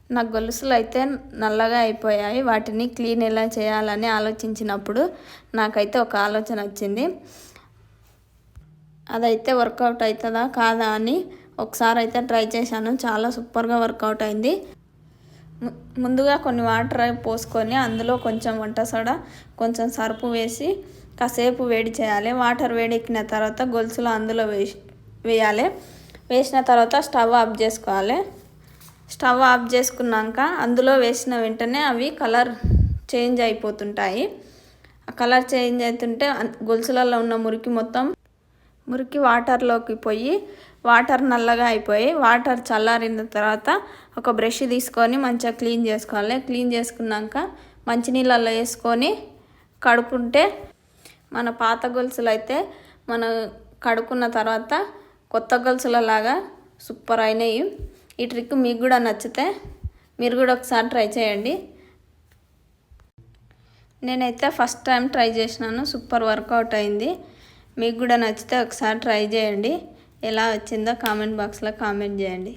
నా గొలుసులు అయితే నల్లగా అయిపోయాయి. వాటిని క్లీన్ ఎలా చేయాలని ఆలోచించినప్పుడు నాకైతే ఒక ఆలోచన వచ్చింది. అదైతే వర్కౌట్ అవుతుందా కాదా అని ఒకసారి అయితే ట్రై చేశాను. చాలా సూపర్గా వర్కౌట్ అయింది. ముందుగా కొన్ని వాటర్ పోసుకొని అందులో కొంచెం వంట సోడా, కొంచెం సర్పు వేసి కాసేపు వేడి చేయాలి. వాటర్ వేడెక్కిన తర్వాత గొలుసులు అందులో వేయాలి. వేసిన తర్వాత స్టవ్ ఆఫ్ చేసుకోవాలి. స్టవ్ ఆఫ్ చేసుకున్నాక అందులో వేసిన వెంటనే అవి కలర్ చేంజ్ అయిపోతుంటాయి. ఆ కలర్ చేంజ్ అవుతుంటే గొలుసులలో ఉన్న మురికి వాటర్లోకి పోయి వాటర్ నల్లగా అయిపోయి వాటర్ చల్లారిన తర్వాత ఒక బ్రష్ తీసుకొని మంచిగా క్లీన్ చేసుకోవాలి. క్లీన్ చేసుకున్నాక మంచినీళ్ళల్లో వేసుకొని కడుక్కుంటే మన పాత గొలుసులు అయితే మనం కడుక్కున్న తర్వాత కొత్త గొలుసులలాగా సూపర్ అయినాయి. ఈ ట్రిక్ మీకు కూడా నచ్చితే మీరు కూడా ఒకసారి ట్రై చేయండి. నేనైతే ఫస్ట్ టైం ట్రై చేసినాను. సూపర్ వర్కౌట్ అయింది. మీకు కూడా నచ్చితే ఒకసారి ట్రై చేయండి. ఎలా వచ్చిందో కామెంట్ బాక్స్లో కామెంట్ చేయండి.